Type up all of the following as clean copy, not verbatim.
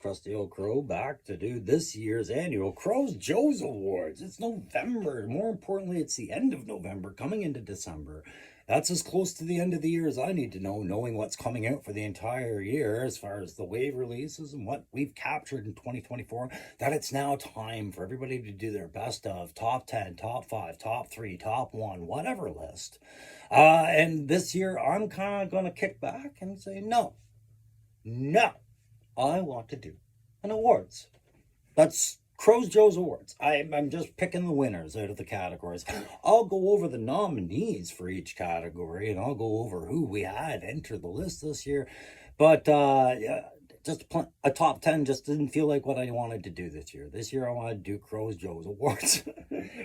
Trusty Old Crow, back to do this year's annual Crow's Joe's Awards. It's November. More importantly, it's the end of November, coming into December. That's as close to the end of the year as I need to know, knowing what's coming out for the entire year as far as the wave releases and what we've captured in 2024, that it's now time for everybody to do their best of top 10, top 5, top 3, top 1, whatever list. And this year, I'm kind of going to kick back and say, no, I want to do an awards. That's Crow's Joe's Awards. I'm just picking the winners out of the categories. I'll go over the nominees for each category, and I'll go over who we had enter the list this year. But just a top 10 just didn't feel like what I wanted to do this year. This year I wanted to do Crow's Joe's Awards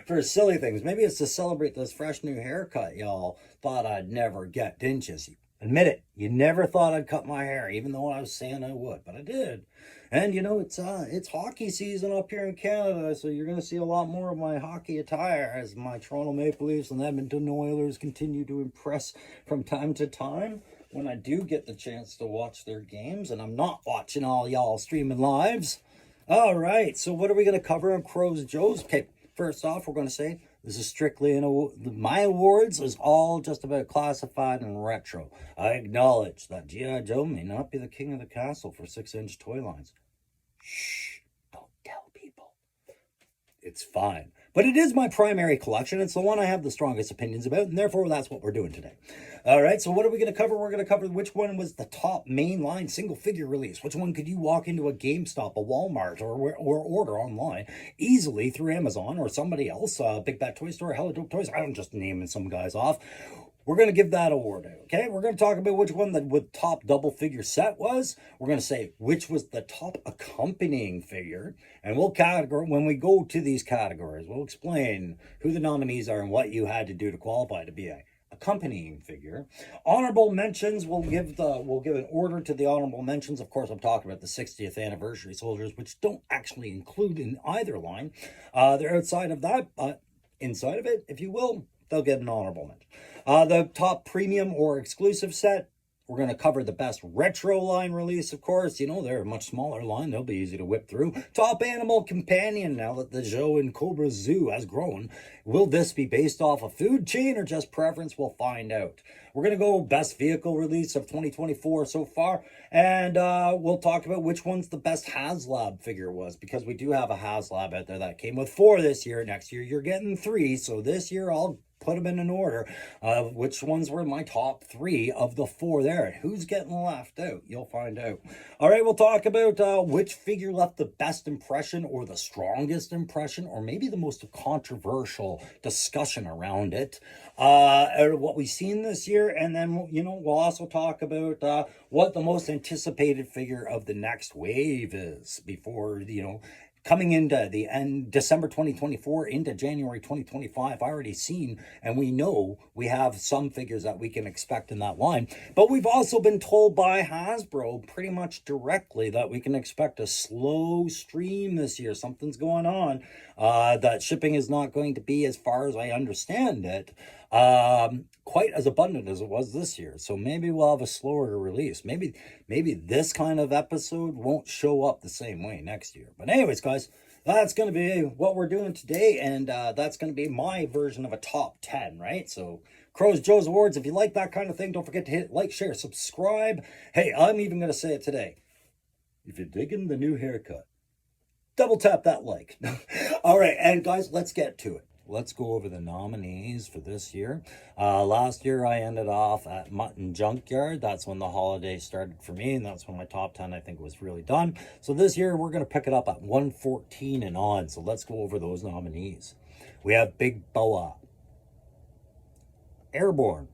for silly things. Maybe it's to celebrate this fresh new haircut y'all thought I'd never get, didn't you? Admit it, you never thought I'd cut my hair, even though I was saying I would, but I did. And you know, it's hockey season up here in Canada, so you're going to see a lot more of my hockey attire as my Toronto Maple Leafs and Edmonton Oilers continue to impress from time to time when I do get the chance to watch their games, and I'm not watching all y'all streaming lives. All right, so what are we going to cover on Crow's Joe's? Okay, first off, we're going to say this is strictly my awards is all just about classified and retro. I acknowledge that G.I. Joe may not be the king of the castle for 6-inch toy lines. Shh, don't tell people. It's fine. But it is my primary collection. It's the one I have the strongest opinions about, and therefore that's what we're doing today. All right, so what are we going to cover? We're going to cover which one was the top mainline single figure release. Which one could you walk into a GameStop, a Walmart, or order online easily through Amazon or somebody else, Big Bad Toy Store, Hello Dope Toys. I'm just naming some guys off. We're going to give that award out, okay? We're going to talk about which one the top double figure set was. We're going to say which was the top accompanying figure. And we'll categorize, when we go to these categories, we'll explain who the nominees are and what you had to do to qualify to be a accompanying figure. Honorable mentions, we'll give an order to the honorable mentions. Of course, I'm talking about the 60th anniversary soldiers, which don't actually include in either line. They're outside of that, but inside of it, if you will, they'll get an honorable mention. The top premium or exclusive set, we're going to cover the best retro line release, of course. You know, they're a much smaller line. They'll be easy to whip through. Top animal companion, now that the Joe and Cobra Zoo has grown. Will this be based off a food chain or just preference? We'll find out. We're going to go best vehicle release of 2024 so far. And we'll talk about which one's the best HasLab figure was, because we do have a HasLab out there that came with 4 this year. Next year, you're getting 3. So this year, I'll put them in an order of which ones were my top 3 of the 4 there. Who's getting left out? You'll find out. All right, we'll talk about which figure left the best impression or the strongest impression or maybe the most controversial discussion around it, out of what we've seen this year. And then, you know, we'll also talk about what the most anticipated figure of the next wave is before, you know, coming into the end, December 2024 into January 2025, I've already seen, and we know we have some figures that we can expect in that line. But we've also been told by Hasbro pretty much directly that we can expect a slow stream this year. Something's going on. That shipping is not going to be, as far as I understand it, quite as abundant as it was this year. So maybe we'll have a slower release. Maybe this kind of episode won't show up the same way next year. But anyways, guys, that's going to be what we're doing today. And that's going to be my version of a top 10, right? So Crow's Joe's Awards, if you like that kind of thing, don't forget to hit like, share, subscribe. Hey, I'm even going to say it today. If you're digging the new haircut, double tap that like. All right, and guys, let's get to it. Let's go over the nominees for this year. Last year, I ended off at Mutton Junkyard. That's when the holiday started for me, and that's when my top 10, I think, was really done. So this year, we're going to pick it up at 114 and on. So let's go over those nominees. We have Big Boa, Airborne,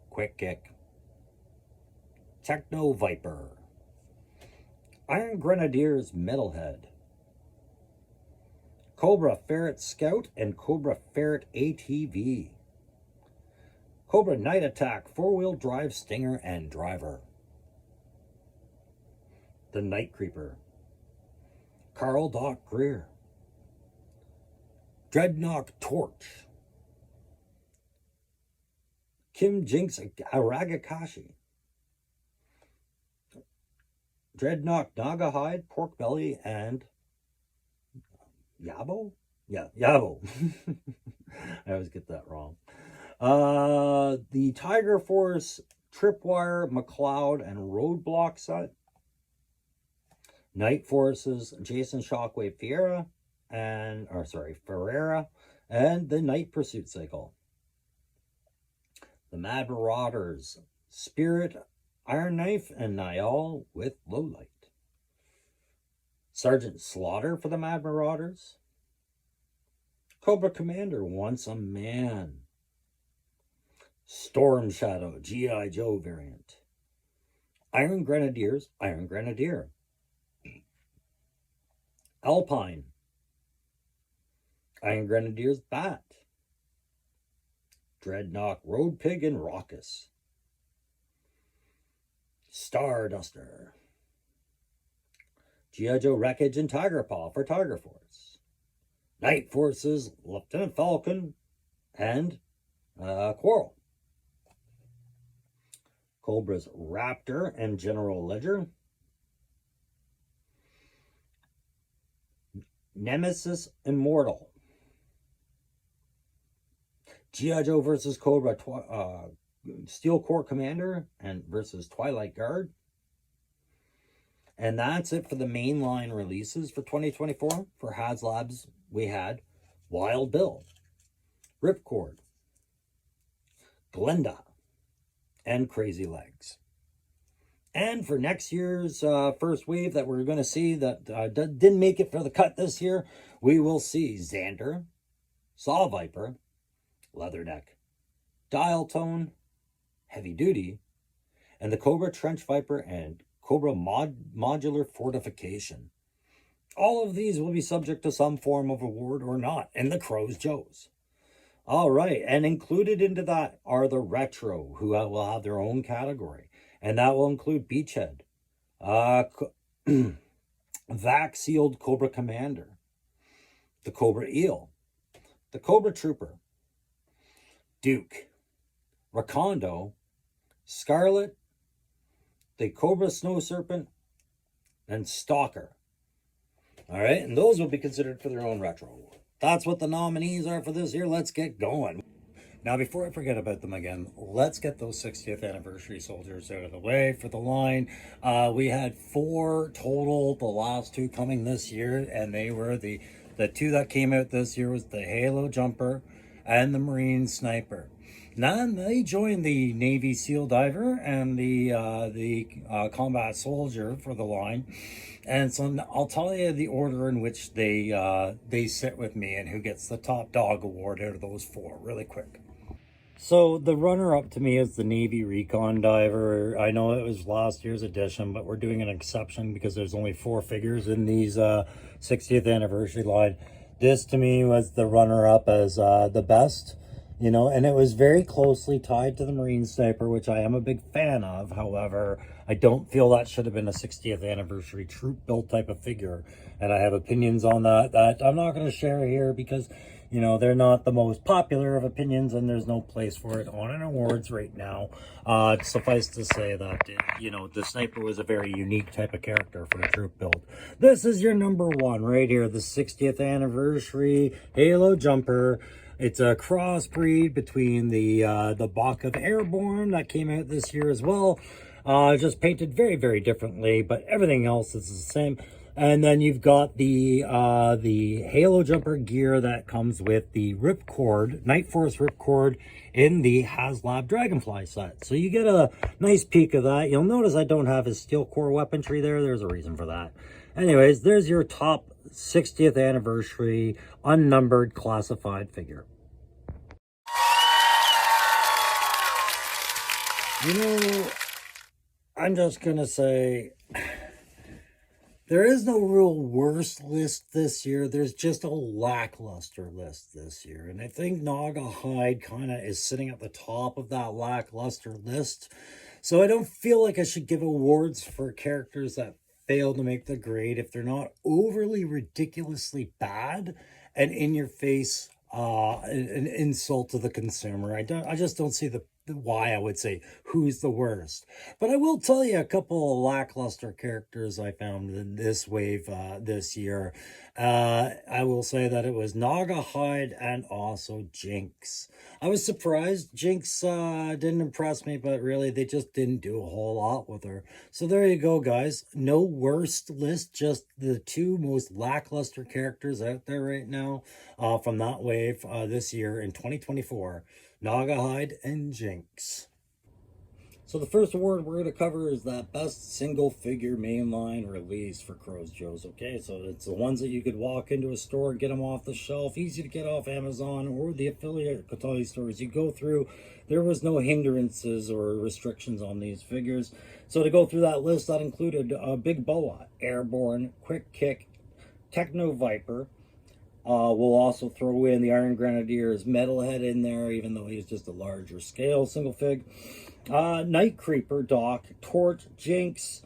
Quick Kick, Techno Viper, Iron Grenadiers Metalhead, Cobra Ferret Scout and Cobra Ferret ATV, Cobra Night Attack 4-wheel drive Stinger and Driver, the Night Creeper, Carl Doc Greer, Dreadnought Torch, Kim Jinx Aragakashi, Dreadnought Naga Hide, Pork Belly, and Yabo? Yeah, Yabo. I always get that wrong. The Tiger Force, Tripwire, McLeod, and Roadblock set. Night Forces, Jason Shockwave Ferreira, and the Night Pursuit cycle. The Mad Marauders, Spirit, Iron Knife, and Niall with Lowlight. Sergeant Slaughter for the Mad Marauders. Cobra Commander, Once a Man. Storm Shadow, G.I. Joe variant. Iron Grenadiers, Iron Grenadier. Alpine, Iron Grenadiers Bat. Dreadnought, Road Pig, and Raucous. Star Duster. G.I. Joe Wreckage and Tiger Paw for Tiger Force. Night Forces, Lieutenant Falcon, and Quarrel. Cobra's Raptor and General Ledger. Nemesis Immortal. G.I. Joe versus Cobra Steel Corps Commander and versus Twilight Guard. And that's it for the mainline releases for 2024. For HasLabs, we had Wild Bill, Ripcord, Glenda, and Crazy Legs. And for next year's first wave that we're going to see that didn't make it for the cut this year, we will see Xander, Saw Viper, Leatherneck, Dial Tone, Heavy Duty, and the Cobra Trench Viper and Cobra Modular Fortification. All of these will be subject to some form of award or not in the Crows Joes. All right, and included into that are the Retro, who will have their own category. And that will include Beachhead, Vac Sealed Cobra Commander, the Cobra Eel, the Cobra Trooper, Duke, Rakondo, Scarlet, the Cobra Snow Serpent, and Stalker. All right, and those will be considered for their own retro award. That's what the nominees are for this year. Let's get going. Now, before I forget about them again, let's get those 60th anniversary soldiers out of the way for the line. We had 4 total, the last 2 coming this year, and they were the 2 that came out this year was the Halo Jumper and the Marine Sniper. Now they joined the Navy SEAL Diver and the Combat Soldier for the line. And so I'll tell you the order in which they sit with me and who gets the top dog award out of those 4 really quick. So the runner-up to me is the Navy Recon Diver. I know it was last year's edition, but we're doing an exception because there's only 4 figures in these 60th anniversary line. This to me was the runner-up as the best, you know, and it was very closely tied to the Marine Sniper, which I am a big fan of. However, I don't feel that should have been a 60th anniversary troop build type of figure, and I have opinions on that I'm not going to share here because, you know, they're not the most popular of opinions and there's no place for it on an awards right now. Suffice to say that, you know, the Sniper was a very unique type of character for a troop build. This is your number 1 right here, the 60th anniversary Halo Jumper. It's a crossbreed between the Bach of Airborne that came out this year as well. Just painted very, very differently, but everything else is the same. And then you've got the Halo Jumper gear that comes with the Ripcord, Night Force Ripcord in the HasLab Dragonfly set. So you get a nice peek of that. You'll notice I don't have his Steel Core weaponry there. There's a reason for that. Anyways, there's your top 60th anniversary unnumbered classified figure. You know, I'm just going to say, there is no real worst list this year. There's just a lackluster list this year. And I think Naga Hide kind of is sitting at the top of that lackluster list. So I don't feel like I should give awards for characters that fail to make the grade if they're not overly ridiculously bad and in your face an insult to the consumer. I just don't see the why I would say who's the worst. But I will tell you a couple of lackluster characters I found in this wave this year. I will say that it was Nagahide and also Jinx. I was surprised Jinx didn't impress me, but really they just didn't do a whole lot with her. So there you go, guys. No worst list, just the two most lackluster characters out there right now from that wave this year in 2024. Nagahide and Jinx. So the first award we're going to cover is that best single figure mainline release for Crow's Joe's. Okay, so it's the ones that you could walk into a store, get them off the shelf, easy to get off Amazon or the affiliate Katali stores you go through. There was no hindrances or restrictions on these figures. So to go through that list, that included Big Boa, Airborne, Quick Kick, Techno Viper. We'll also throw in the Iron Grenadier's Metalhead in there, even though he's just a larger scale single fig. Night Creeper, Doc, Torch, Jinx,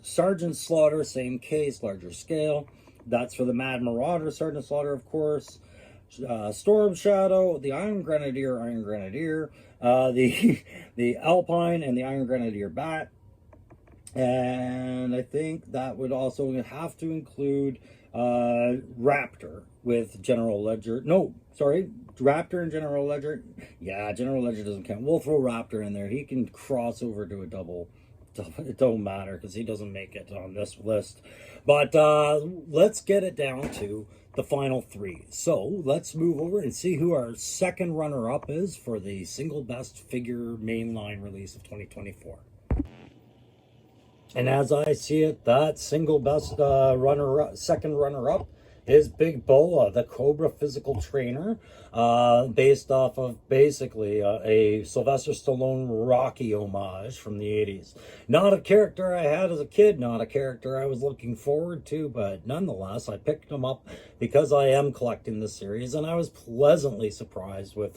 Sergeant Slaughter, same case, larger scale. That's for the Mad Marauder, Sergeant Slaughter, of course. Storm Shadow, the Iron Grenadier, the Alpine, and the Iron Grenadier Bat. And I think that would also have to include Raptor with General Ledger. No, sorry, Raptor and General Ledger. Yeah, General Ledger doesn't count. We'll throw Raptor in there. He can cross over to a double. It don't matter because he doesn't make it on this list. But let's get it down to the final three. So let's move over and see who our second runner-up is for the single best figure mainline release of 2024. And as I see it, that single best second runner-up is Big Boa, the Cobra physical trainer, based off of basically a Sylvester Stallone Rocky homage from the 80s. Not a character I had as a kid, not a character I was looking forward to, but nonetheless, I picked him up because I am collecting the series, and I was pleasantly surprised with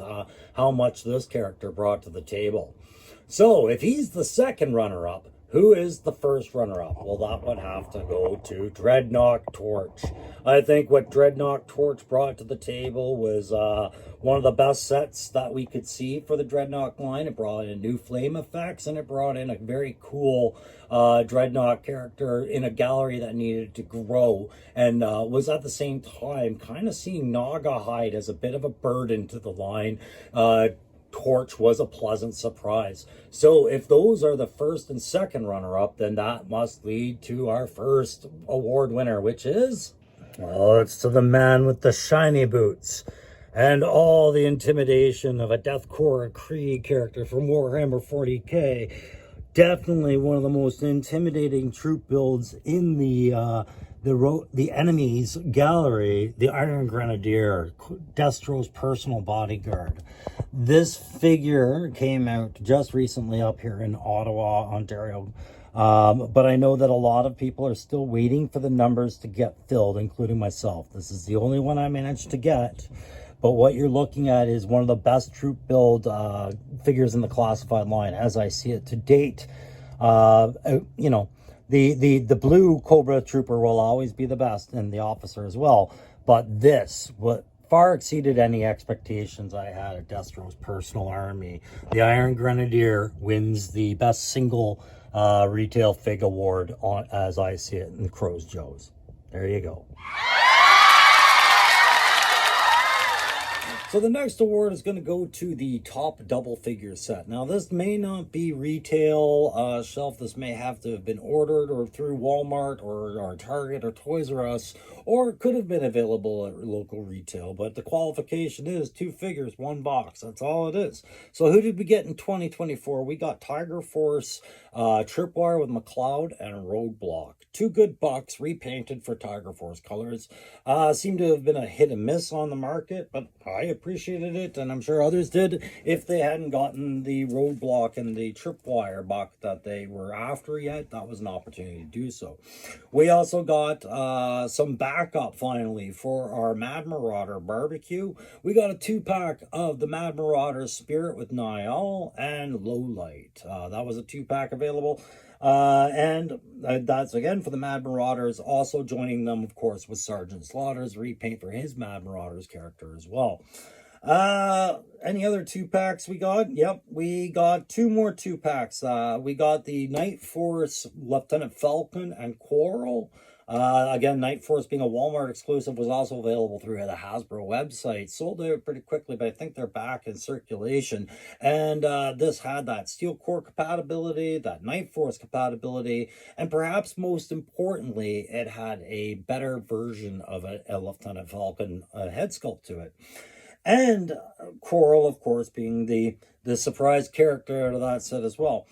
how much this character brought to the table. So, if he's the second runner-up, who is the first runner-up? Well, that would have to go to Dreadnought Torch. I think what Dreadnought Torch brought to the table was one of the best sets that we could see for the Dreadnought line. It brought in new flame effects, and it brought in a very cool Dreadnought character in a gallery that needed to grow, and was at the same time kind of seeing Nagahide as a bit of a burden to the line. Torch was a pleasant surprise. So if those are the first and second runner-up, then that must lead to our first award winner, which is... oh, it's to the man with the shiny boots and all the intimidation of a Deathcore Krieg character from Warhammer 40k. Definitely one of the most intimidating troop builds in the enemy's gallery, the Iron Grenadier, Destro's personal bodyguard. This figure came out just recently up here in Ottawa, Ontario. But I know that a lot of people are still waiting for the numbers to get filled, including myself. This is the only one I managed to get. But what you're looking at is one of the best troop build figures in the classified line, as I see it to date. You know, the blue Cobra Trooper will always be the best, and the officer as well. But this, what far exceeded any expectations I had of Destro's personal army. The Iron Grenadier wins the best single retail fig award as I see it in Crow's Joe's. There you go. So the next award is going to go to the top double figure set. Now this may not be retail shelf. This may have to have been ordered or through Walmart or Target or Toys R Us, or it could have been available at local retail. But the qualification is 2 figures, 1 box. That's all it is. So who did we get in 2024? We got Tiger Force, Tripwire with McLeod, and Roadblock. 2 good bucks repainted for Tiger Force colors. Seemed to have been a hit and miss on the market, but I appreciated it, and I'm sure others did if they hadn't gotten the Roadblock and the Tripwire buck that they were after yet. That was an opportunity to do so. We also got some backup finally for our Mad Marauder barbecue. We got a 2-pack of the Mad Marauder Spirit with Niall and Lowlight. That was a 2-pack available. And that's again for the Mad Marauders. Also joining them, of course, was Sergeant Slaughter's repaint for his Mad Marauders character as well. Any other 2-packs we got? Yep, we got 2 more 2-packs. We got the Night Force Lieutenant Falcon and Quarrel. Again, Night Force being a Walmart exclusive was also available through the Hasbro website. Sold out pretty quickly, but I think they're back in circulation. And this had that steel core compatibility, that Night Force compatibility, and perhaps most importantly, it had a better version of a Lieutenant Falcon head sculpt to it. And Coral, of course, being the surprise character out of that set as well.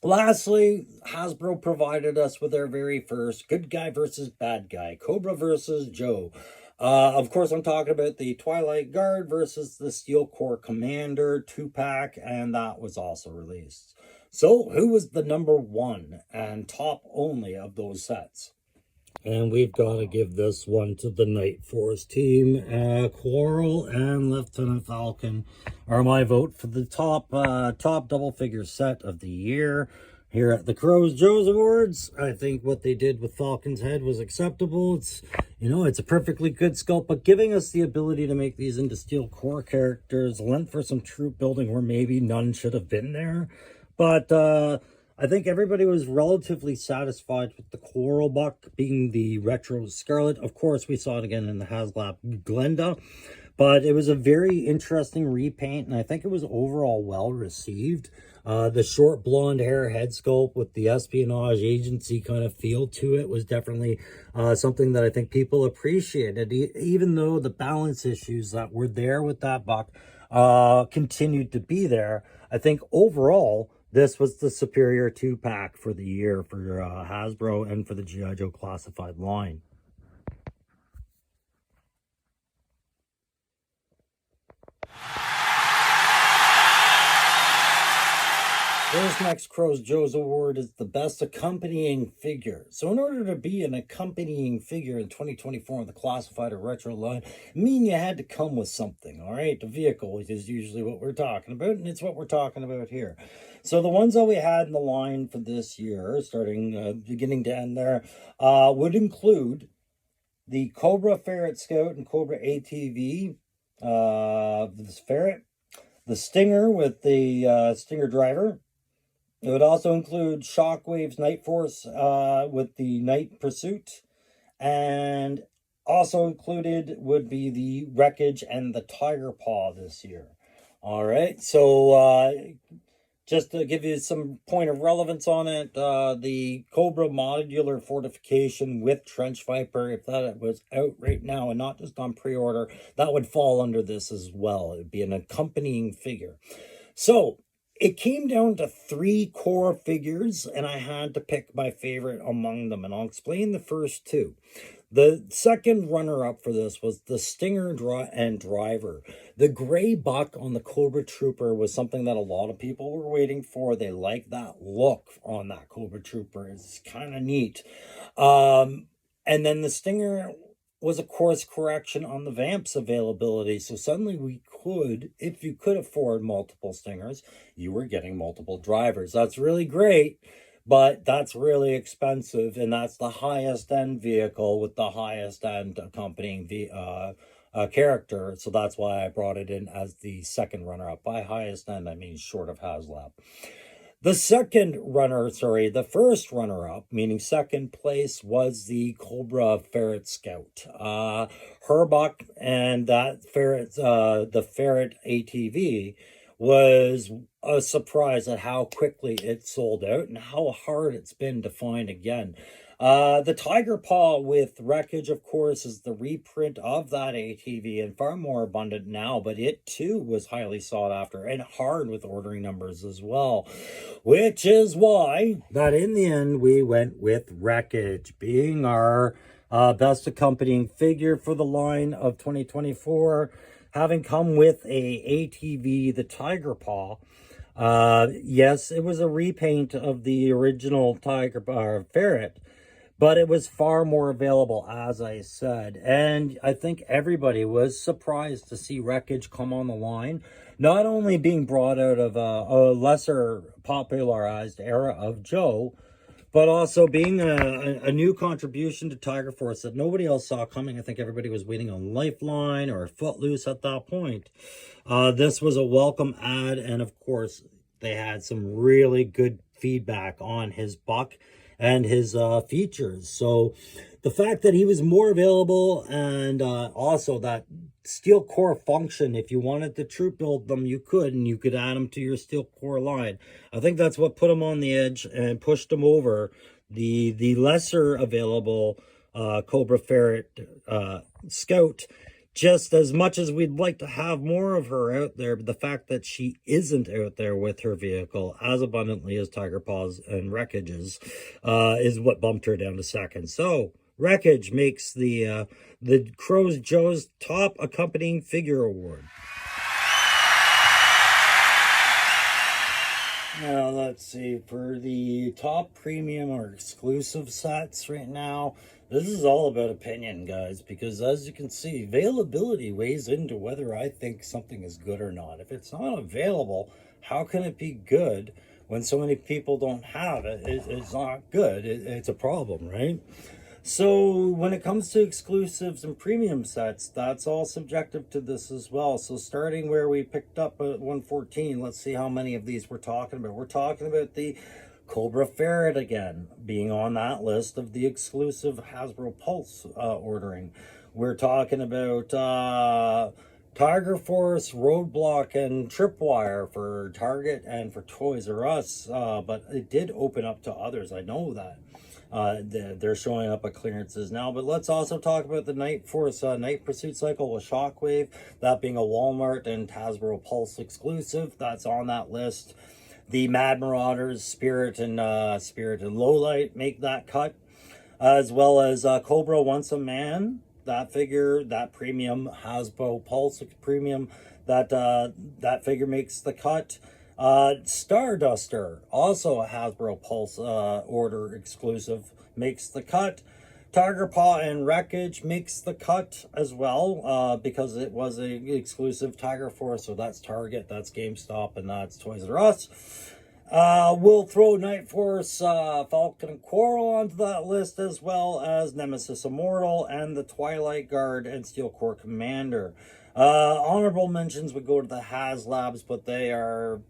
Lastly, Hasbro provided us with their very first good guy versus bad guy, Cobra versus Joe. Of course, I'm talking about the Twilight Guard versus the Steel Core Commander 2-pack, and that was also released. So, who was the number 1 and top only of those sets? And we've got to give this one to the Night Force team. Quarrel and Lieutenant Falcon are my vote for the top double figure set of the year here at the Crows Joe's Awards. I think what they did with Falcon's head was acceptable. It's, you know, it's a perfectly good sculpt, but giving us the ability to make these into steel core characters lent for some troop building where maybe none should have been there. But I think everybody was relatively satisfied with the Coral Buck being the retro Scarlet. Of course, we saw it again in the HasLab Glenda, but it was a very interesting repaint, and I think it was overall well received. The short blonde hair head sculpt with the espionage agency kind of feel to it was definitely something that I think people appreciated, even though the balance issues that were there with that buck continued to be there. I think overall, this was the superior 2-pack for the year for Hasbro and for the G.I. Joe Classified line. This next Crows Joe's Award is the best accompanying figure. So in order to be an accompanying figure in 2024 in the Classified or Retro line, you had to come with something, all right? The vehicle is usually what we're talking about, and it's what we're talking about here. So the ones that we had in the line for this year, starting beginning to end there, would include the Cobra Ferret Scout and Cobra ATV, this Ferret, the Stinger with the Stinger Driver. It would also include Shockwave's Night Force with the Night Pursuit. And also included would be the Wreckage and the Tiger Paw this year. All right, so just to give you some point of relevance on it, the Cobra Modular Fortification with Trench Viper, if that was out right now and not just on pre-order, that would fall under this as well. It would be an accompanying figure. So it came down to 3 core figures, and I had to pick my favorite among them, and I'll explain the first 2. The second runner-up for this was the Stinger and Driver. The gray buck on the Cobra Trooper was something that a lot of people were waiting for. They like that look on that Cobra Trooper. It's kind of neat. And then the Stinger was a course correction on the Vamps availability. So suddenly we could, if you could afford multiple Stingers, you were getting multiple drivers. That's really great, but that's really expensive, and that's the highest end vehicle with the highest end accompanying character. So that's why I brought it in as the second runner-up. By highest end, I mean short of HasLab. The first runner-up, meaning second place, was the Cobra Ferret Scout. Herbuck and that Ferret, the Ferret ATV, was a surprise at how quickly it sold out and how hard it's been to find again. The Tiger Paw with Wreckage, of course, is the reprint of that ATV and far more abundant now, but it too was highly sought after and hard with ordering numbers as well, which is why that in the end we went with Wreckage being our best accompanying figure for the line of 2024, having come with a ATV, the Tiger Paw. Yes, it was a repaint of the original Tiger Ferret, but it was far more available, as I said. And I think everybody was surprised to see Wreckage come on the line, not only being brought out of a lesser popularized era of Joe, but also being a new contribution to Tiger Force that nobody else saw coming. I think everybody was waiting on Lifeline or Footloose at that point. This was a welcome ad, and of course, they had some really good feedback on his buck and his features. So the fact that he was more available, and also that steel core function, if you wanted to troop build them, you could, and you could add them to your steel core line. I think that's what put him on the edge and pushed him over the lesser available Cobra Ferret Scout. Just as much as we'd like to have more of her out there, but the fact that she isn't out there with her vehicle as abundantly as Tiger Paws and Wreckage's is what bumped her down to second. So Wreckage makes the Crows Joe's top accompanying figure award. Now let's see, for the top premium or exclusive sets right now, this is all about opinion, guys, because as you can see, availability weighs into whether I think something is good or not. If it's not available, how can it be good when so many people don't have it? It's not good. It's a problem, right? So when it comes to exclusives and premium sets, that's all subjective to this as well. So starting where we picked up at 114, let's see how many of these we're talking about. We're talking about the Cobra Ferret again, being on that list of the exclusive Hasbro Pulse ordering. We're talking about Tiger Force, Roadblock, and Tripwire for Target and for Toys R Us, but it did open up to others. I know that. They're showing up at clearances now, but let's also talk about the Night Force Night Pursuit Cycle with Shockwave, that being a Walmart and Hasbro Pulse exclusive. That's on that list. The Mad Marauders, Spirit and Lowlight make that cut, as well as Cobra Once a Man. That figure, that premium Hasbro Pulse premium, that figure makes the cut. Starduster, also a Hasbro Pulse order exclusive, makes the cut. Tiger Paw and Wreckage makes the cut as well, because it was an exclusive Tiger Force, so that's Target, that's GameStop, and that's Toys R Us. We'll throw Night Force, Falcon and Coral onto that list, as well as Nemesis Immortal and the Twilight Guard and Steel Core Commander. Honorable mentions would go to the HasLabs, but they're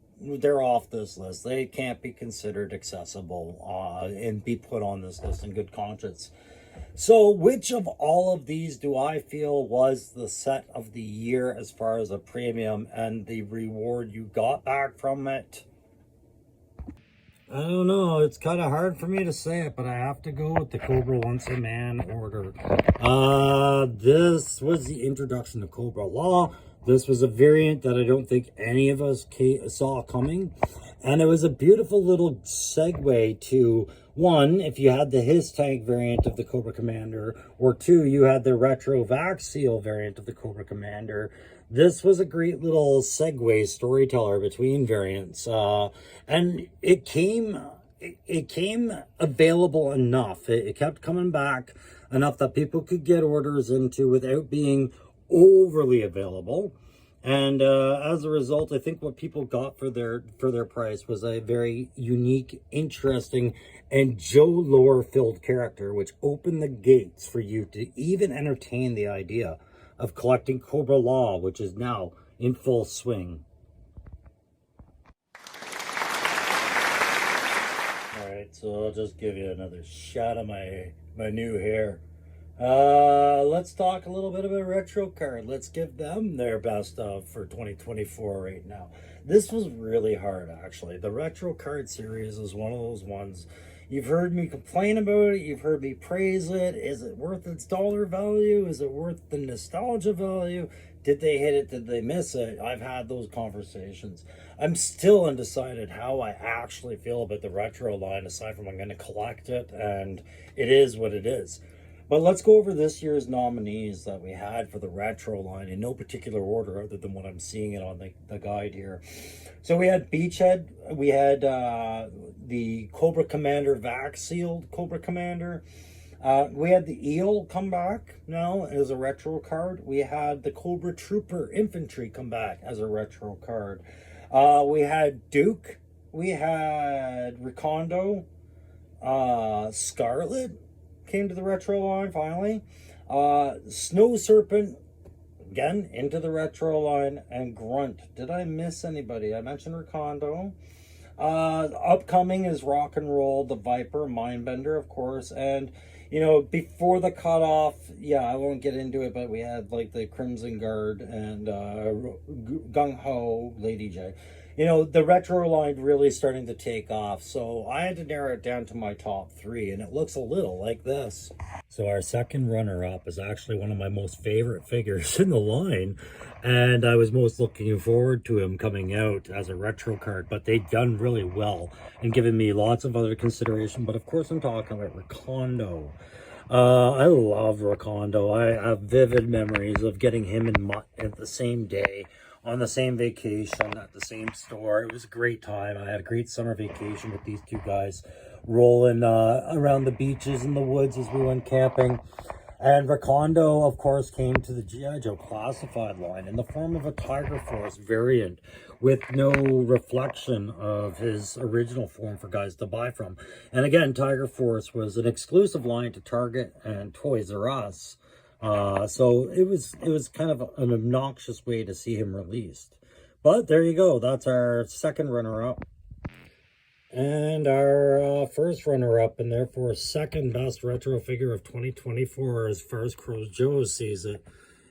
off this list. They can't be considered accessible and be put on this list in good conscience. So which of all of these do I feel was the set of the year as far as a premium and the reward you got back from it? I don't know. It's kind of hard for me to say it, but I have to go with the Cobra Once a Man order. This was the introduction to Cobra Law. This was a variant that I don't think any of us saw coming. And it was a beautiful little segue to, one, if you had the His Tank variant of the Cobra Commander, or two, you had the Retro Vac Seal variant of the Cobra Commander. This was a great little segue storyteller between variants. And it came available enough. It kept coming back enough that people could get orders into without being overly available. And as a result, I think what people got for their price was a very unique, interesting, and Joe lore-filled character, which opened the gates for you to even entertain the idea of collecting Cobra Law, which is now in full swing. Alright, so I'll just give you another shot of my new hair. Let's talk a little bit about Retro Card. Let's give them their best of for 2024 right now. This was really hard, actually. The Retro Card series is one of those ones. You've heard me complain about it. You've heard me praise it. Is it worth its dollar value? Is it worth the nostalgia value? Did they hit it? Did they miss it? I've had those conversations. I'm still undecided how I actually feel about the retro line, aside from I'm going to collect it, and it is what it is. But let's go over this year's nominees that we had for the retro line in no particular order other than what I'm seeing it on the guide here. So we had Beachhead, we had the Cobra Commander Vac Sealed Cobra Commander. We had the Eel come back now as a retro card. We had the Cobra Trooper Infantry come back as a retro card. We had Duke. We had Recondo. Scarlet came to the retro line finally. Snow Serpent again into the retro line, and Grunt. Did I miss anybody? I mentioned Recondo. Upcoming is Rock and Roll, the Viper, Mindbender, of course, and before the cutoff, yeah, I won't get into it, but we had like the Crimson Guard and Gung Ho, Lady J. The retro line really starting to take off, so I had to narrow it down to my top three, and it looks a little like this. So our second runner-up is actually one of my most favorite figures in the line, and I was most looking forward to him coming out as a retro card, but they've done really well and given me lots of other consideration. But of course I'm talking about Recondo. I love Recondo. I have vivid memories of getting him in Mutt at the same day, on the same vacation, at the same store. It was a great time. I had a great summer vacation with these two guys, rolling around the beaches and the woods as we went camping. And Recondo, of course, came to the G.I. Joe classified line in the form of a Tiger Force variant with no reflection of his original form for guys to buy from. And again, Tiger Force was an exclusive line to Target and Toys R Us. So it was kind of an obnoxious way to see him released. But there you go. That's our second runner-up. And our first runner-up, and therefore second best retro figure of 2024 as far as Crow's Joe sees it,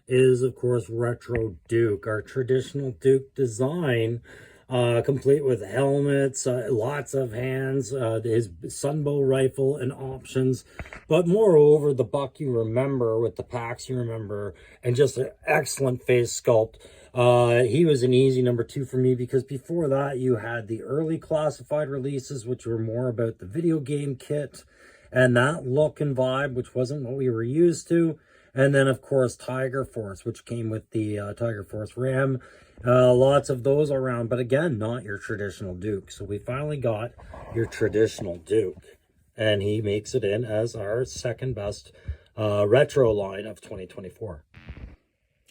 is of course Retro Duke, our traditional Duke design, complete with helmets, lots of hands, his sunbow rifle and options, but moreover the buck you remember with the packs you remember, and just an excellent face sculpt. He was an easy number two for me because before that you had the early classified releases, which were more about the video game kit and that look and vibe, which wasn't what we were used to. And then, of course, Tiger Force, which came with the Tiger Force Ram. Lots of those around, but again, not your traditional Duke. So we finally got your traditional Duke. And he makes it in as our second best retro line of 2024.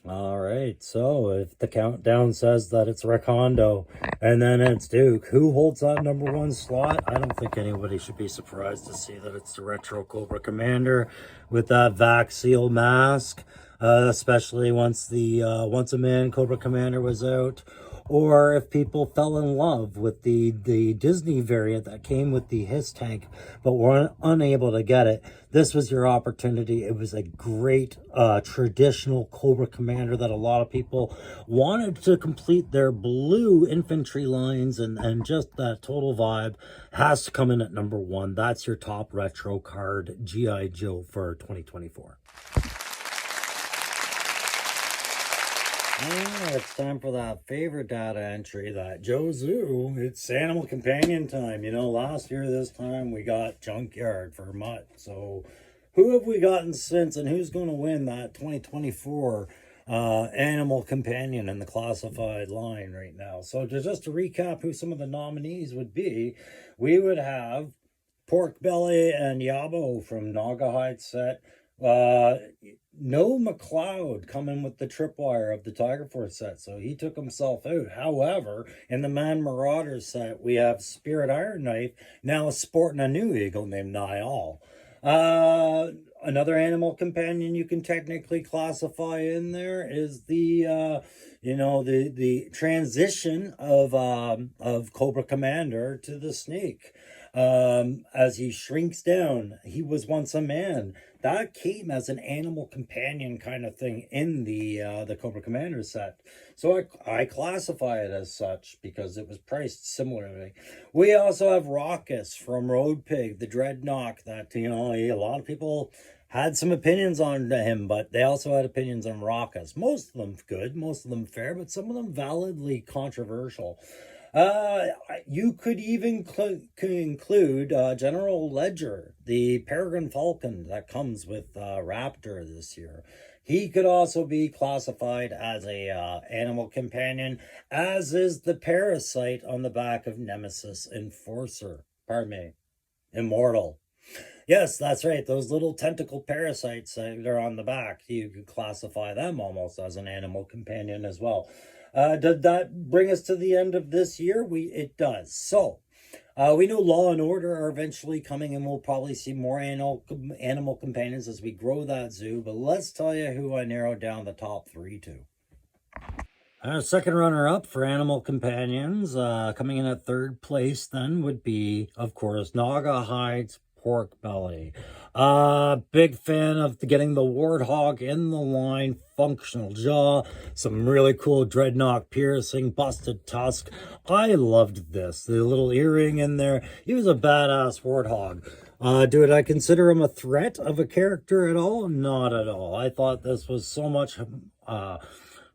All right, so if the countdown says that it's Recondo and then it's Duke, who holds that number one slot? I don't think anybody should be surprised to see that it's the Retro Cobra Commander with that vac seal mask, especially once Once a Man Cobra Commander was out. Or if people fell in love with the Disney variant that came with the Hiss tank, but were unable to get it, this was your opportunity. It was a great traditional Cobra Commander that a lot of people wanted to complete their blue infantry lines, and just that total vibe has to come in at number one. That's your top retro card, G.I. Joe, for 2024. And it's time for that favorite data entry, that Joe Zoo. It's Animal Companion time. Last year this time we got Junkyard for Mutt. So who have we gotten since, and who's going to win that 2024 Animal Companion in the classified line right now? So just to recap who some of the nominees would be, we would have Pork Belly and Yabo from Naugahyde set. No McLeod coming with the tripwire of the Tiger Force set, so he took himself out. However, in the Man Marauders set, we have Spirit Iron Knife, now sporting a new eagle named Niall. Another animal companion you can technically classify in there is the transition of Cobra Commander to the Snake. As he shrinks down, he was once a man. That came as an animal companion kind of thing in the Cobra Commander set. So I classify it as such because it was priced similarly. We also have Raucous from Road Pig, the Dreadnought, that, a lot of people had some opinions on him, but they also had opinions on Raucous. Most of them good, most of them fair, but some of them validly controversial. You could even include General Ledger, the Peregrine Falcon that comes with Raptor this year. He could also be classified as a animal companion, as is the Parasite on the back of Nemesis Enforcer. Pardon me, Immortal. Yes, that's right. Those little tentacle parasites that are on the back, you could classify them almost as an animal companion as well. Did that bring us to the end of this year? It does. So, We know Law and Order are eventually coming, and we'll probably see more animal companions as we grow that zoo. But let's tell you who I narrowed down the top three to. Our second runner-up for animal companions, coming in at third place, then would be, of course, Naugahyde's pork belly. Big fan of getting the warthog in the line, functional jaw, some really cool dreadnought piercing, busted tusk. I loved this. The little earring in there. He was a badass warthog. Did I consider him a threat of a character at all? Not at all. I thought this was so much Hakuna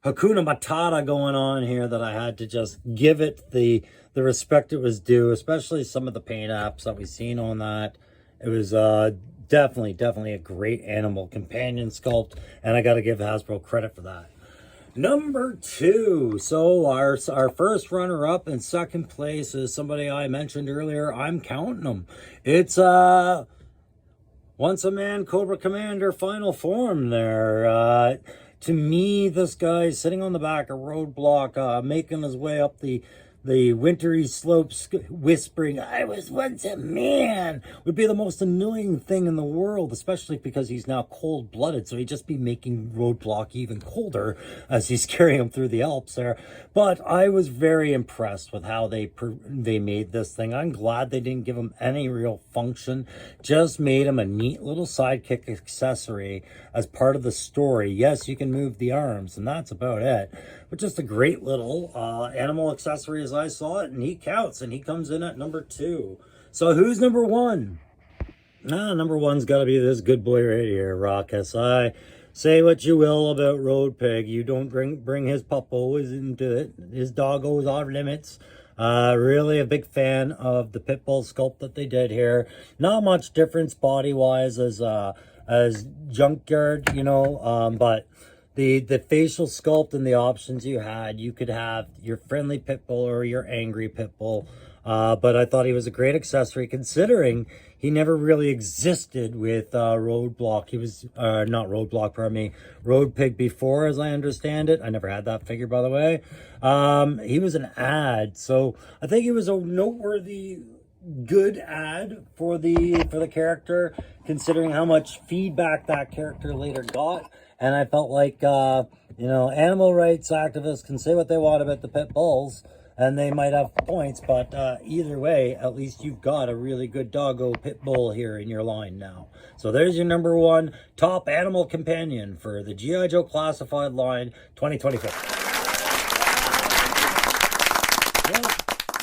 Matata going on here that I had to just give it the respect it was due, especially some of the paint apps that we've seen on that. It was definitely a great animal companion sculpt, and I got to give Hasbro credit for that. Number two, so our first runner-up in second place is somebody I mentioned earlier. I'm counting them. It's Once a Man Cobra Commander final form there. To me, this guy sitting on the back of Roadblock, making his way up the wintry slopes, whispering, "I was once a man," would be the most annoying thing in the world, especially because he's now cold-blooded, so he'd just be making Roadblock even colder as he's carrying him through the Alps there. But I was very impressed with how they made this thing. I'm glad they didn't give him any real function, just made him a neat little sidekick accessory as part of the story. Yes, you can move the arms, and that's about it. But just a great little animal accessory as I saw it, and he counts, and he comes in at number two. So who's number one? Number one's got to be this good boy right here, Raucus. I say what you will about Road Pig, you don't bring his puppos into it. His doggos off limits. Really a big fan of the pit bull sculpt that they did here. Not much difference body wise as Junkyard, you know, but the facial sculpt and the options you had, you could have your friendly pit bull or your angry pit bull. But I thought he was a great accessory considering he never really existed with Roadblock. He was, not Roadblock, pardon me, Road Pig before, as I understand it. I never had that figure, by the way. He was an ad, so I think he was a noteworthy good ad for the character, considering how much feedback that character later got. And I felt like, you know, animal rights activists can say what they want about the pit bulls, and they might have points, but either way, at least you've got a really good doggo pit bull here in your line now. So there's your number one top animal companion for the G.I. Joe Classified line 2024.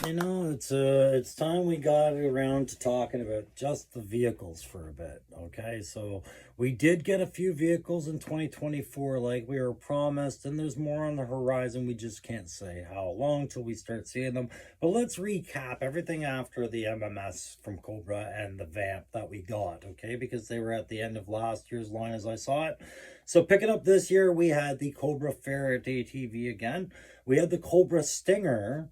You know, it's time we got around to talking about just the vehicles for a bit, okay? So we did get a few vehicles in 2024 like we were promised, and there's more on the horizon. We just can't say how long till we start seeing them. But let's recap everything after the MMS from Cobra and the Vamp that we got, okay? Because they were at the end of last year's line as I saw it. So picking up this year, we had the Cobra Faraday TV again. We had the Cobra Stinger.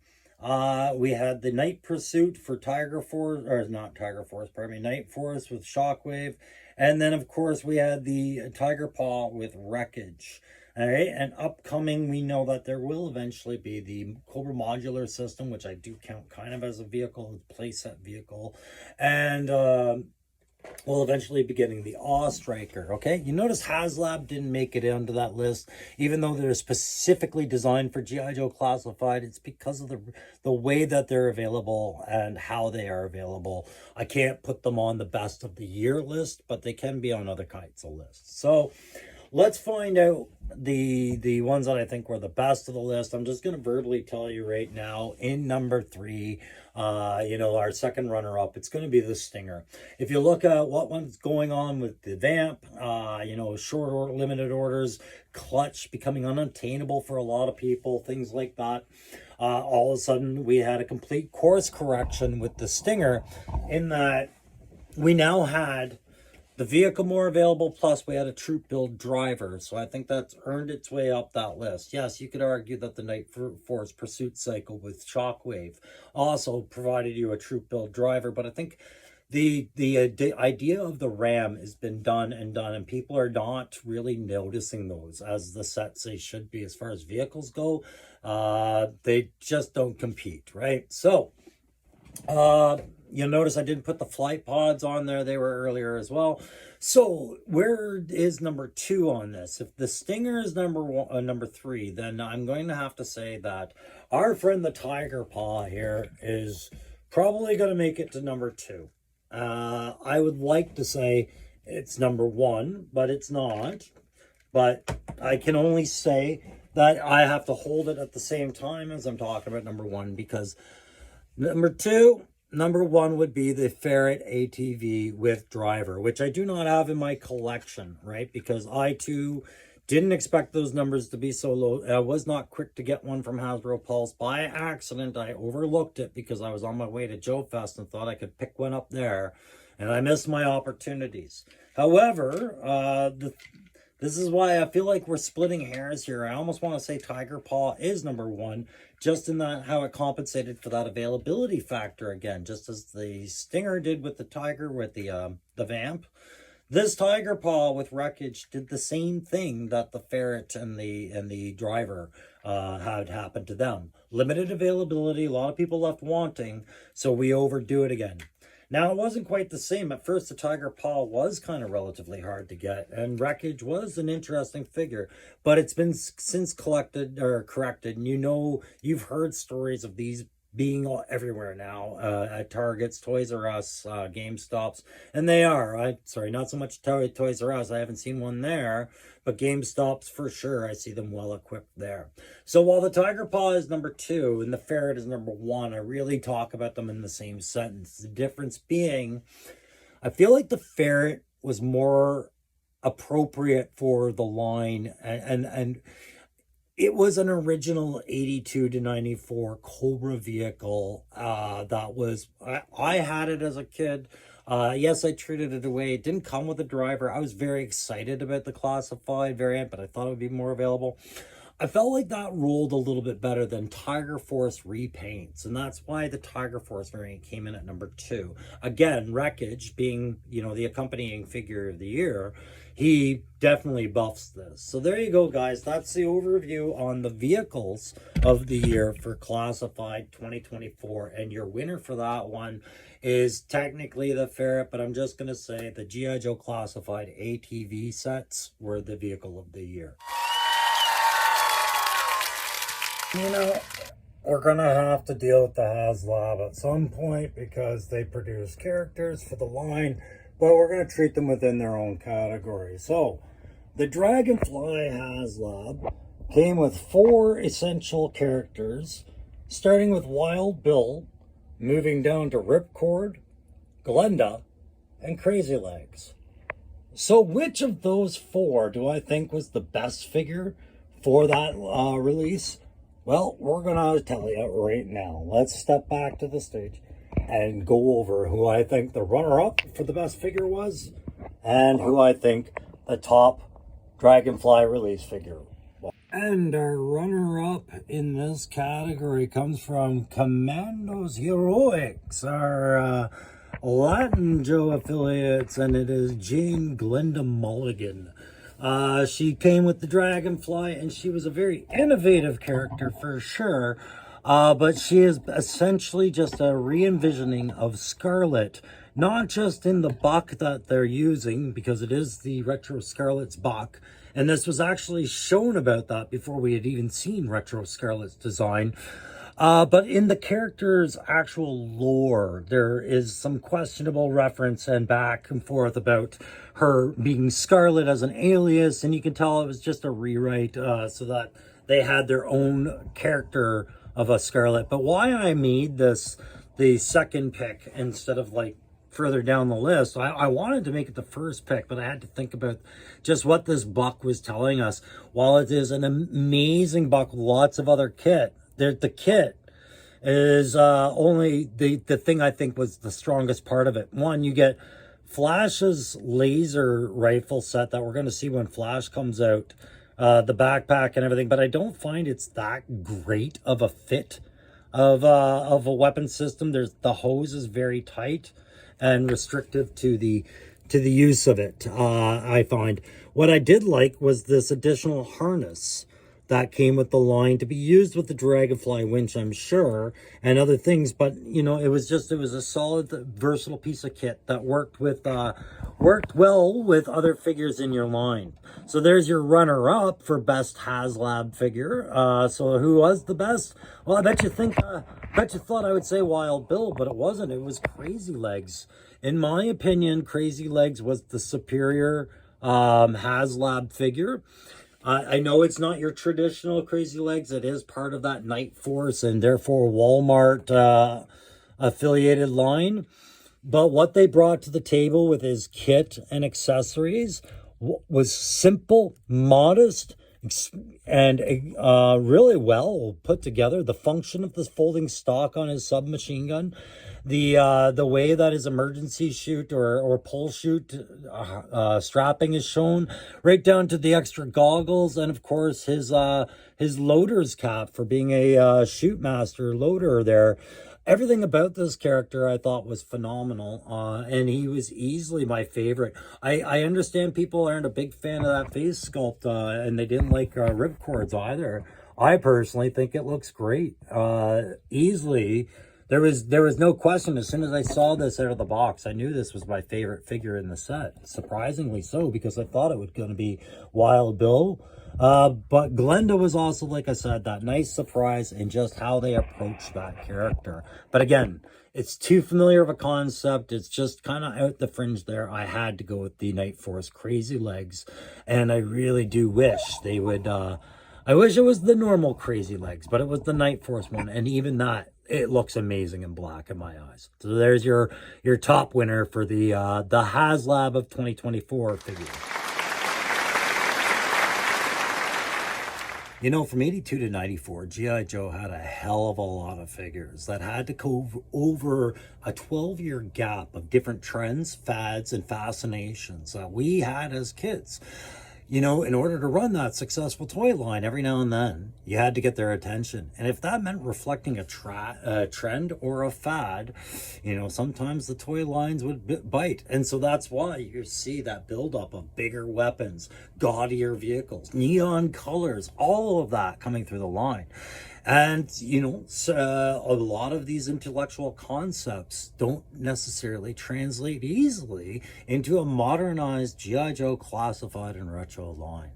We had the Night Pursuit for Tiger Force, or not Tiger Force, pardon me, Night Force with Shockwave. And then, of course, we had the Tiger Paw with Wreckage. All right, and upcoming, we know that there will eventually be the Cobra Modular System, which I do count kind of as a vehicle, a playset vehicle. And we'll eventually be getting the Awe Striker, okay? You notice HasLab didn't make it onto that list, even though they're specifically designed for G.I. Joe Classified. It's because of the way that they're available and how they are available. I can't put them on the best of the year list, but they can be on other kinds of lists. So let's find out the ones that I think were the best of the list. I'm just going to verbally tell you right now, in number three, you know, our second runner-up, it's going to be the Stinger. If you look at what's going on with the Vamp, you know, short order, limited orders, clutch becoming unattainable for a lot of people, things like that. All of a sudden, we had a complete course correction with the Stinger in that we now had the vehicle more available, plus we had a troop build driver. So I think that's earned its way up that list. Yes, you could argue that the Night Force Pursuit cycle with Shockwave also provided you a troop build driver, but I think the idea of the Ram has been done, and people are not really noticing those as the sets they should be as far as vehicles go. They just don't compete, right? So You'll notice I didn't put the flight pods on there. They were earlier as well. So where is number 2 on this? If the Stinger is number 3, then I'm going to have to say that our friend the Tiger Paw here is probably going to make it to number 2. I would like to say it's number 1, but it's not. But I can only say that I have to hold it at the same time as I'm talking about number 1, because number 1 would be the Ferret ATV with driver, which I do not have in my collection, right? Because I too didn't expect those numbers to be so low. I was not quick to get one from Hasbro Pulse. By accident, I overlooked it because I was on my way to Joe Fest and thought I could pick one up there, and I missed my opportunities. However, this is why I feel like we're splitting hairs here. I almost want to say Tiger Paw is number 1, just in that how it compensated for that availability factor again, just as the Stinger did with the Tiger with the Vamp. This Tiger Paw with Wreckage did the same thing that the Ferret and the Driver had happened to them. Limited availability, a lot of people left wanting, so we overdo it again. Now, it wasn't quite the same. At first, the Tiger Paw was kind of relatively hard to get, and Wreckage was an interesting figure, but it's been since corrected, and you've heard stories of these being everywhere now, at Targets, Toys R Us, GameStops, and they are. Sorry, not so much Toys R Us. I haven't seen one there, but GameStops for sure. I see them well equipped there. So while the Tiger Paw is number 2 and the Ferret is number 1, I really talk about them in the same sentence. The difference being, I feel like the Ferret was more appropriate for the line, and it was an original 82 to 94 Cobra vehicle that was, I had it as a kid. Yes, I traded it away. It didn't come with a driver. I was very excited about the classified variant, but I thought it would be more available. I felt like that rolled a little bit better than Tiger Force repaints, and that's why the Tiger Force variant came in at number 2. Again, Wreckage being, the accompanying figure of the year, he definitely buffs this. So there you go, guys. That's the overview on the vehicles of the year for Classified 2024, and your winner for that one is technically the Ferret, but I'm just going to say the G.I. Joe Classified ATV sets were the vehicle of the year. We're going to have to deal with the HasLab at some point because they produce characters for the line, but we're going to treat them within their own category. So, the Dragonfly HasLab came with 4 essential characters, starting with Wild Bill, moving down to Ripcord, Glenda, and Crazy Legs. So, which of those 4 do I think was the best figure for that release? Well, we're going to tell you right now. Let's step back to the stage and go over who I think the runner-up for the best figure was and who I think the top Dragonfly release figure was. And our runner-up in this category comes from Commandos Heroics, our Latin Joe affiliates, and it is Jane Glenda Mulligan. She came with the Dragonfly, and she was a very innovative character for sure. But she is essentially just a re-envisioning of Scarlet, not just in the buck that they're using, because it is the Retro Scarlet's buck. And this was actually shown about that before we had even seen Retro Scarlet's design. But in the character's actual lore, there is some questionable reference and back and forth about her being Scarlet as an alias, and you can tell it was just a rewrite so that they had their own character of a Scarlet. But why I made this the second pick instead of further down the list, I wanted to make it the first pick, but I had to think about just what this buck was telling us. While it is an amazing buck with lots of other kit, the kit is only the thing I think was the strongest part of it. One, you get Flash's laser rifle set that we're going to see when Flash comes out, the backpack and everything, but I don't find it's that great of a fit of a weapon system. The hose is very tight and restrictive to the use of it. I find what I did like was this additional harness that came with the line to be used with the Dragonfly winch, I'm sure, and other things. But, you know, it was a solid, versatile piece of kit that worked well with other figures in your line. So there's your runner-up for best HasLab figure. So who was the best? Well, I bet you thought I would say Wild Bill, but it wasn't. It was Crazy Legs. In my opinion, Crazy Legs was the superior HasLab figure. I know it's not your traditional Crazy Legs. It is part of that Night Force and therefore Walmart affiliated line. But what they brought to the table with his kit and accessories was simple, modest, and really well put together. The function of this folding stock on his submachine gun, the way that his emergency chute or pull chute strapping is shown, right down to the extra goggles, and of course his loader's cap for being a chute master loader there. Everything about this character I thought was phenomenal, and he was easily my favorite. I understand people aren't a big fan of that face sculpt, and they didn't like ripcords either. I personally think it looks great. Easily, there was no question. As soon as I saw this out of the box, I knew this was my favorite figure in the set. Surprisingly so, because I thought it was going to be Wild Bill. But Glenda was also, like I said, that nice surprise in just how they approached that character. But again, it's too familiar of a concept. It's just kind of out the fringe there. I had to go with the Night Force Crazy Legs. And I really do wish they would, I wish it was the normal Crazy Legs, but it was the Night Force one. And even that, it looks amazing in black in my eyes. So there's your top winner for the HasLab of 2024 figure. You know, from 82 to 94, G.I. Joe had a hell of a lot of figures that had to go over a 12-year gap of different trends, fads, and fascinations that we had as kids. You know, in order to run that successful toy line, every now and then, you had to get their attention. And if that meant reflecting a trend or a fad, you know, sometimes the toy lines would bite. And so that's why you see that buildup of bigger weapons, gaudier vehicles, neon colors, all of that coming through the line. And, you know, a lot of these intellectual concepts don't necessarily translate easily into a modernized G.I. Joe classified and retro line.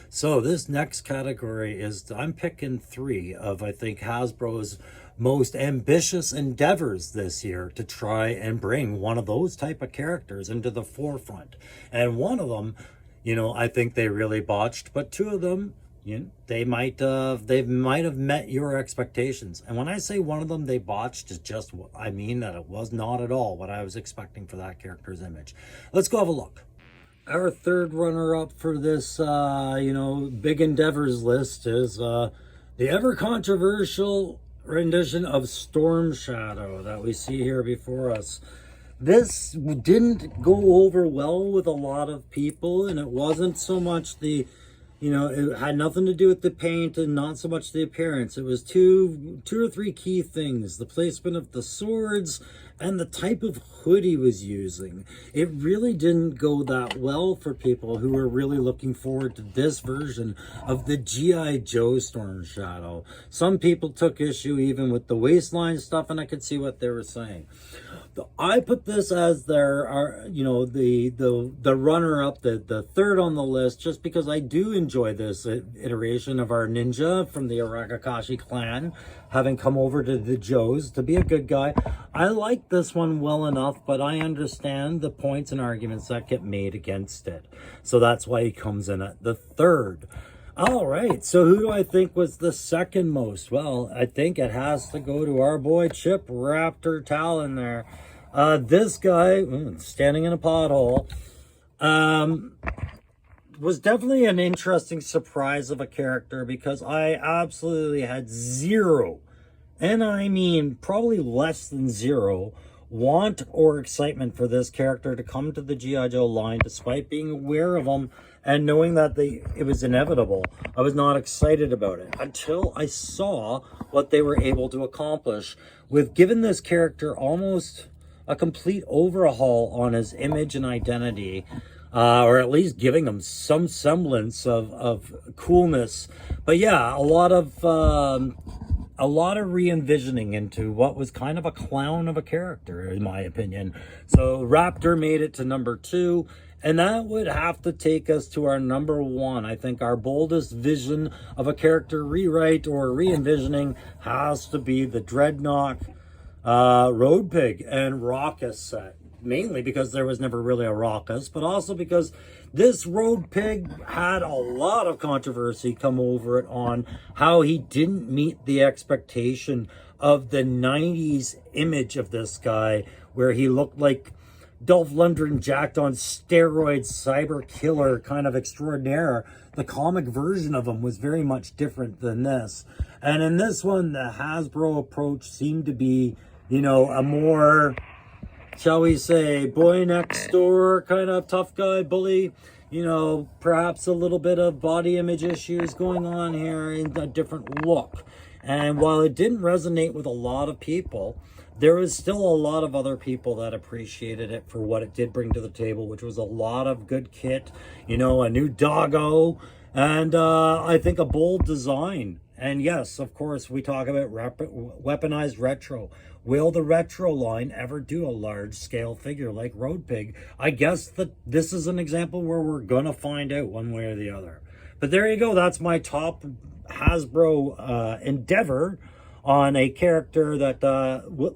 So this next category is, I'm picking 3 of, I think, Hasbro's most ambitious endeavors this year to try and bring one of those type of characters into the forefront. And one of them, you know, I think they really botched, but 2 of them, you know, they might have met your expectations. And when I say one of them they botched, is just what I mean, that it was not at all what I was expecting for that character's image. Let's go have a look. Our third runner-up for this, you know, big endeavors list is the ever controversial rendition of Storm Shadow that we see here before us. This didn't go over well with a lot of people, and it wasn't so much the, you know, it had nothing to do with the paint and not so much the appearance. It was two or three key things: the placement of the swords and the type of hood he was using. It really didn't go that well for people who were really looking forward to this version of the G.I. Joe Storm Shadow. Some people took issue even with the waistline stuff, and I could see what they were saying. I put this as their, you know, the runner-up, the third on the list, just because I do enjoy this iteration of our ninja from the Arakakashi clan, having come over to the Joes to be a good guy. I like this one well enough, but I understand the points and arguments that get made against it. So that's why he comes in at the third. All right, so who do I think was the second most? Well, I think it has to go to our boy Chip Raptor Talon there. This guy, standing in a pothole, was definitely an interesting surprise of a character, because I absolutely had zero, and I mean probably less than zero, want or excitement for this character to come to the G.I. Joe line, despite being aware of him and knowing that it was inevitable. I was not excited about it until I saw what they were able to accomplish with giving this character almost a complete overhaul on his image and identity. or at least giving him some semblance of coolness. But yeah, a lot of re-envisioning into what was kind of a clown of a character, in my opinion. So Raptor made it to number 2, and that would have to take us to our number 1. I think our boldest vision of a character rewrite or re-envisioning has to be the Dreadnought Road Pig and Raucous set. Mainly because there was never really a Raucous, but also because this Road Pig had a lot of controversy come over it on how he didn't meet the expectation of the 90s image of this guy, where he looked like Dolph Lundgren jacked on steroids, cyber killer kind of extraordinaire. The comic version of him was very much different than this. And in this one, the Hasbro approach seemed to be, a more, shall we say, boy next door kind of tough guy bully. Perhaps a little bit of body image issues going on here in a different look. And while it didn't resonate with a lot of people, there was still a lot of other people that appreciated it for what it did bring to the table, which was a lot of good kit, a new doggo, and I think a bold design. And yes, of course, we talk about weaponized retro. Will the retro line ever do a large-scale figure like Road Pig? I guess that this is an example where we're going to find out one way or the other. But there you go. That's my top Hasbro endeavor on a character that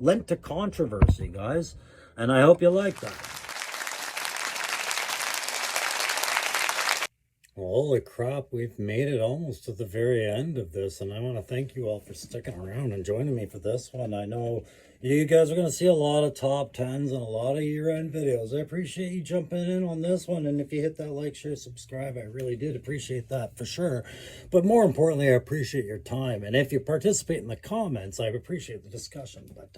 lent to controversy, guys. And I hope you like that. Well, holy crap, we've made it almost to the very end of this, and I want to thank you all for sticking around and joining me for this one. I know you guys are going to see a lot of top 10s and a lot of year-end videos. I appreciate you jumping in on this one, and if you hit that like, share, subscribe, I really did appreciate that for sure. But more importantly, I appreciate your time, and if you participate in the comments, I appreciate the discussion. But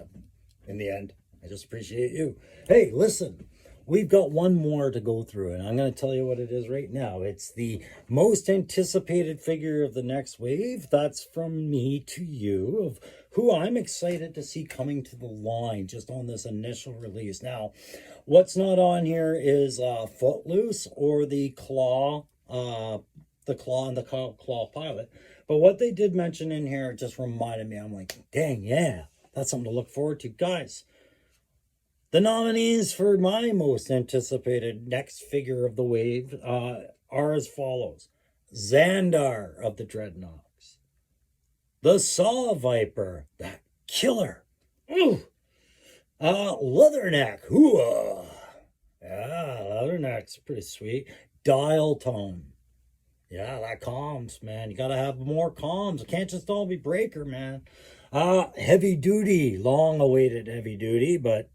in the end, I just appreciate you. Hey, listen. We've got one more to go through, and I'm going to tell you what it is right now. It's the most anticipated figure of the next wave. That's from me to you, of who I'm excited to see coming to the line just on this initial release. Now, what's not on here is Footloose or the Claw and the Claw Pilot. But what they did mention in here just reminded me. I'm like, dang, yeah, that's something to look forward to. Guys, the nominees for my most anticipated next figure of the wave are as follows. Xandar of the Dreadnoughts. The Saw Viper, that killer. Ooh. Leatherneck. Hooah. Yeah, Leatherneck's pretty sweet. Dial Tone. Yeah, that comms, man. You gotta have more comms. It can't just all be Breaker, man. Heavy Duty. Long-awaited Heavy Duty, but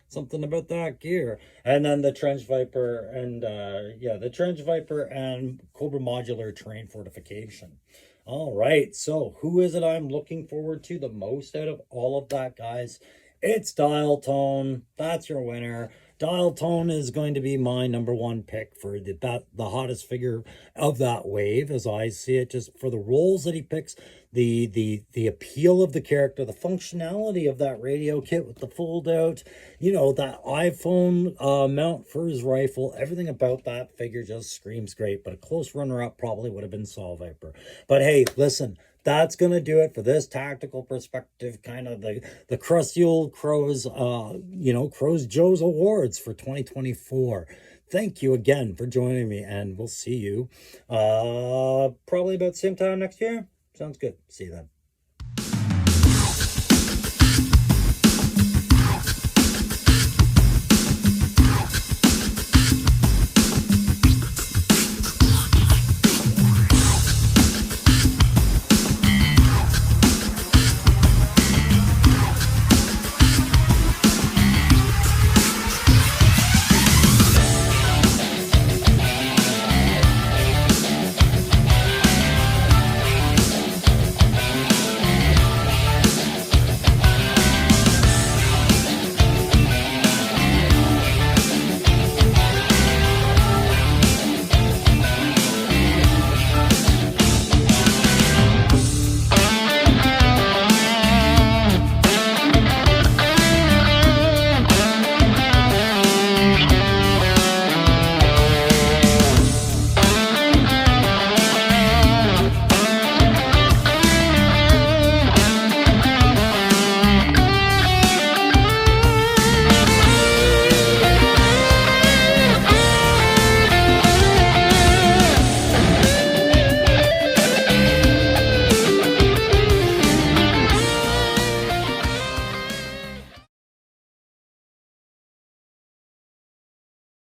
something about that gear. And then the Trench Viper and the Trench Viper and Cobra Modular Terrain Fortification. All right, so who is it I'm looking forward to the most out of all of that, guys? It's Dial Tone. That's your winner. Dial Tone is going to be my number 1 pick for the hottest figure of that wave, as I see it, just for the roles that he picks, the appeal of the character, the functionality of that radio kit with the fold out, that iPhone mount for his rifle. Everything about that figure just screams great, but a close runner-up probably would have been Saw Viper. But hey, listen, that's going to do it for this tactical perspective, kind of the crusty old Crows, Crows Joe's Awards for 2024. Thank you again for joining me, and we'll see you probably about the same time next year. Sounds good. See you then.